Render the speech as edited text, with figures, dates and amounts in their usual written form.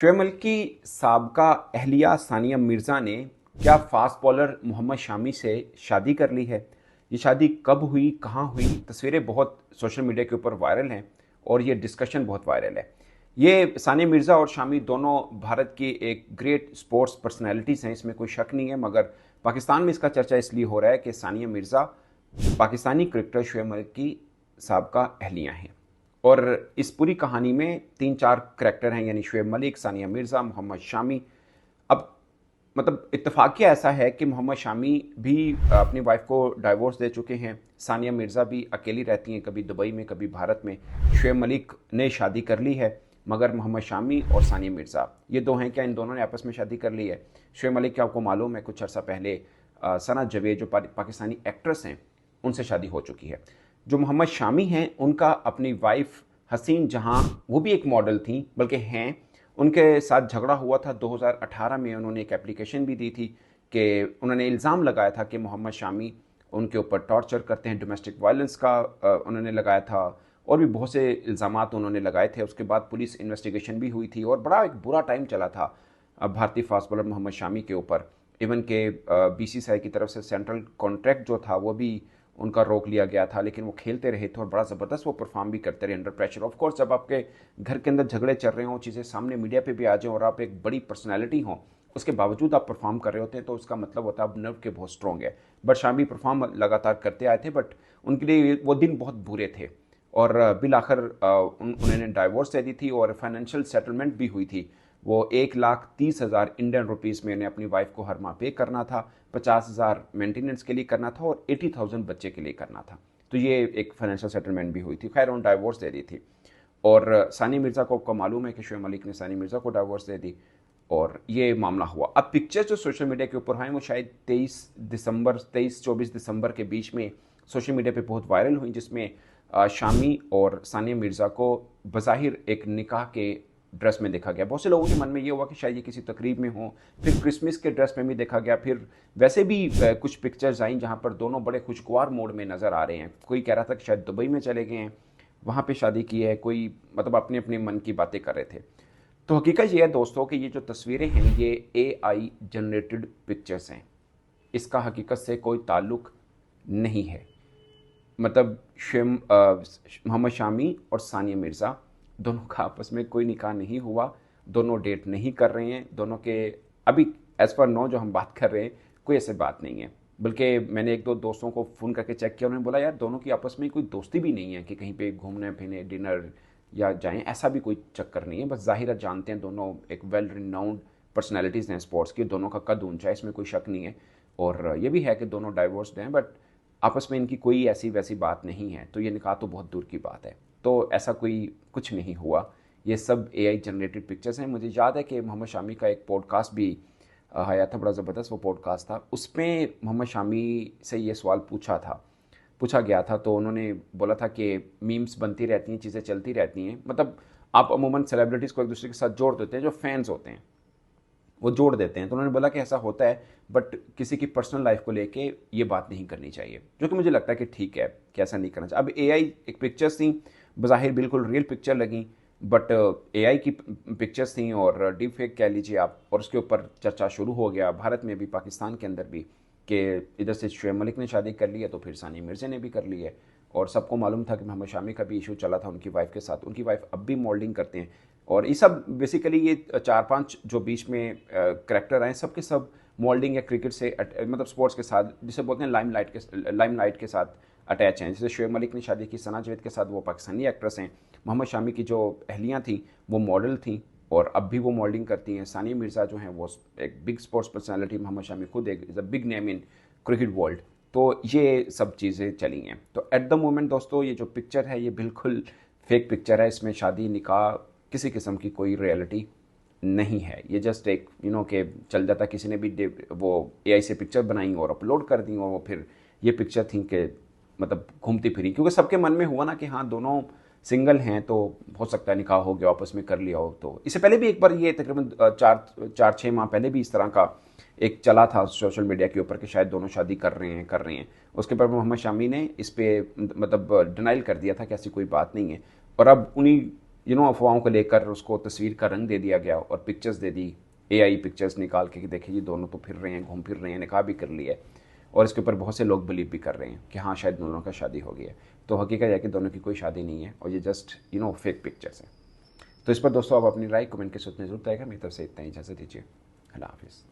शोएब मलिक की साबका अहलिया सानिया मिर्ज़ा ने क्या फास्ट बॉलर मोहम्मद शामी से शादी कर ली है। ये शादी कब हुई, कहाँ हुई, तस्वीरें बहुत सोशल मीडिया के ऊपर वायरल हैं और ये डिस्कशन बहुत वायरल है। ये सानिया मिर्ज़ा और शामी दोनों भारत की एक ग्रेट स्पोर्ट्स पर्सनैलिटीज़ हैं, इसमें कोई शक नहीं है। मगर पाकिस्तान में इसका चर्चा इसलिए हो रहा है कि सानिया मिर्ज़ा पाकिस्तानी क्रिकेटर शोएब मलिक की साबका अहलिया हैं। और इस पूरी कहानी में तीन चार करैक्टर हैं, यानी शोएब मलिक, सानिया मिर्ज़ा, मोहम्मद शामी। अब मतलब इत्तेफाकिया ऐसा है कि मोहम्मद शामी भी अपनी वाइफ को डाइवोर्स दे चुके हैं। सानिया मिर्ज़ा भी अकेली रहती हैं, कभी दुबई में कभी भारत में। शोएब मलिक ने शादी कर ली है, मगर मोहम्मद शामी और सानिया मिर्ज़ा ये दो हैं क्या, इन दोनों ने आपस में शादी कर ली है। शोएब मलिक क्या आपको मालूम है, कुछ अर्सा पहले सना जवेद जो पाकिस्तानी एक्ट्रेस हैं उनसे शादी हो चुकी है। जो मोहम्मद शामी हैं उनका अपनी वाइफ हसीन जहां, वो भी एक मॉडल थी बल्कि हैं, उनके साथ झगड़ा हुआ था 2018 में। उन्होंने एक एप्लीकेशन भी दी थी कि उन्होंने इल्ज़ाम लगाया था कि मोहम्मद शामी उनके ऊपर टॉर्चर करते हैं, डोमेस्टिक वायलेंस का उन्होंने लगाया था और भी बहुत से इल्ज़ामात उन्होंने लगाए थे। उसके बाद पुलिस इन्वेस्टिगेशन भी हुई थी और बड़ा एक बुरा टाइम चला था भारतीय फास्ट बॉलर मोहम्मद शामी के ऊपर। इवन के बीसीसीआई की तरफ से सेंट्रल कॉन्ट्रैक्ट जो था वो भी उनका रोक लिया गया था, लेकिन वो खेलते रहे थे और बड़ा ज़बरदस्त वो परफॉर्म भी करते रहे अंडर प्रेशर। ऑफ कोर्स जब आपके घर के अंदर झगड़े चल रहे हों, चीज़ें सामने मीडिया पे भी आ जाएं और आप एक बड़ी पर्सनैलिटी हों, उसके बावजूद आप परफॉर्म कर रहे होते हैं तो उसका मतलब होता है आप नर्व के बहुत स्ट्रॉन्ग है। बट शामी परफॉर्म लगातार करते आए थे, बट उनके लिए वो दिन बहुत बुरे थे और बिल आखिर उन्होंने डाइवोर्स दे दी थी और फाइनेंशियल सेटलमेंट भी हुई थी। वो 1,30,000 इंडियन रुपीज़ में उन्हें अपनी वाइफ को हर माह पे करना था, 50,000 मेंटेनेंस के लिए करना था और 80,000 बच्चे के लिए करना था। तो ये एक फाइनेंशियल सेटलमेंट भी हुई थी। खैर उन्होंने डाइवोर्स दे दी थी और सानी मिर्ज़ा को आपको मालूम है कि शोएब मलिक ने सानी मिर्ज़ा को डाइवोर्स दे दी और ये मामला हुआ। अब पिक्चर जो सोशल मीडिया के ऊपर हैं वो शायद 23 दिसंबर के बीच में सोशल मीडिया पे बहुत वायरल हुई, जिसमें शामी और सानिया मिर्ज़ा को बज़ाहिर एक निकाह के ड्रेस में देखा गया। बहुत से लोगों के मन में ये हुआ कि शायद ये किसी तकरीब में हो, फिर क्रिसमस के ड्रेस में भी देखा गया, फिर वैसे भी कुछ पिक्चर्स आई जहाँ पर दोनों बड़े खुशगवार मोड में नज़र आ रहे हैं। कोई कह रहा था कि शायद दुबई में चले गए हैं, वहाँ पे शादी की है, कोई मतलब अपने अपने मन की बातें कर रहे थे। तो हकीकत ये है दोस्तों कि ये जो तस्वीरें हैं ये AI जनरेटेड पिक्चर्स हैं, इसका हकीकत से कोई ताल्लुक नहीं है। मतलब मोहम्मद शामी और सानिया मिर्ज़ा दोनों का आपस में कोई निकाह नहीं हुआ, दोनों डेट नहीं कर रहे हैं, दोनों के अभी एज़ पर नो जो हम बात कर रहे हैं कोई ऐसे बात नहीं है। बल्कि मैंने एक दो दोस्तों को फ़ोन करके चेक किया, उन्होंने बोला यार दोनों की आपस में कोई दोस्ती भी नहीं है कि कहीं पे घूमने फिरने डिनर या जाएं, ऐसा भी कोई चक्कर नहीं है। बस ज़ाहिर जानते हैं दोनों एक वेल रिनाउंड पर्सनैलिटीज़ हैं स्पोर्ट्स की, दोनों का कद ऊंचा है, इसमें कोई शक नहीं है। और ये भी है कि दोनों डाइवोर्स्ड हैं, बट आपस में इनकी कोई ऐसी वैसी बात नहीं है, तो ये निकाह तो बहुत दूर की बात है। तो ऐसा कोई कुछ नहीं हुआ, ये सब AI जनरेटेड पिक्चर्स हैं। मुझे याद है कि मोहम्मद शामी का एक पॉडकास्ट भी आया था, बड़ा ज़बरदस्त वो पॉडकास्ट था। उसमें मोहम्मद शामी से ये सवाल पूछा गया था, तो उन्होंने बोला था कि मीम्स बनती रहती हैं, चीज़ें चलती रहती हैं, मतलब आप अमूमन सेलिब्रिटीज़ को एक दूसरे के साथ जोड़ देते हैं, जो फैंस होते हैं वो जोड़ देते हैं। तो उन्होंने बोला कि ऐसा होता है, बट किसी की पर्सनल लाइफ को लेके ये बात नहीं करनी चाहिए, जो कि मुझे लगता है कि ठीक है कि ऐसा नहीं करना चाहिए। अब AI एक पिक्चर्स थी, बज़ाहिर बिल्कुल रियल पिक्चर लगी, बट AI की पिक्चर्स थी और डीप फेक कह लीजिए आप, और उसके ऊपर चर्चा शुरू हो गया भारत में भी, पाकिस्तान के अंदर भी, कि इधर से शोएब मलिक ने शादी कर ली है तो फिर सानिया मिर्ज़ा ने भी कर ली है। और सबको मालूम था कि मोहम्मद शामी का भी इशू चला था उनकी वाइफ के साथ, उनकी वाइफ अब भी मॉडलिंग करते हैं। और ये सब बेसिकली ये चार पांच जो बीच में करेक्टर आए सब के सब मॉडलिंग या क्रिकेट से मतलब स्पोर्ट्स के साथ, जिसे बोलते हैं लाइमलाइट के साथ अटैच हैं। जैसे शोएब मलिक ने शादी की सना जवेद के साथ, वो पाकिस्तानी एक्ट्रेस हैं। मोहम्मद शामी की जो अहलियाँ थी वो मॉडल थी और अब भी वो मॉडलिंग करती हैं। सानिया मिर्ज़ा जो हैं वो एक big sports personality, Mohammed Shami खुद एक is a big name in cricket world. तो ये सब चीज़ें चली हैं। तो एट द मोमेंट दोस्तों ये जो पिक्चर है ये बिल्कुल फेक पिक्चर है, इसमें शादी निकाह किसी किस्म की कोई रियलिटी नहीं है। ये जस्ट एक के चल जाता, किसी ने भी वो AI से पिक्चर बनाई और अपलोड कर दी और वो फिर ये पिक्चर थी कि मतलब घूमती फिरी, क्योंकि सबके मन में हुआ ना कि हाँ दोनों सिंगल हैं तो हो सकता है निकाह हो गया, आपस में कर लिया हो। तो इससे पहले भी एक बार ये तकरीबन 4-6 माह पहले भी इस तरह का एक चला था सोशल मीडिया के ऊपर कि शायद दोनों शादी कर रहे हैं। उसके बाद मोहम्मद शामी ने इस पे मतलब डिनाइल कर दिया था कि ऐसी कोई बात नहीं है। और अब उन्हीं अफवाहों को लेकर उसको तस्वीर का रंग दे दिया गया और पिक्चर्स दे दी, एआई पिक्चर्स निकाल के कि देखिए ये दोनों तो फिर रहे हैं, घूम फिर रहे हैं, निकाह भी कर लिया है, और इसके ऊपर बहुत से लोग बिलीव भी कर रहे हैं कि हाँ शायद दोनों का शादी हो गई है। तो हकीकत है कि दोनों की कोई शादी नहीं है और ये जस्ट फेक पिक्चर्स हैं। तो इस पर दोस्तों आप अपनी राय कमेंट के सूत्र में जरूर आएगा। मेरी तरफ से इतना ही, इजाज़त दीजिए। अल्लाह हाफिज़।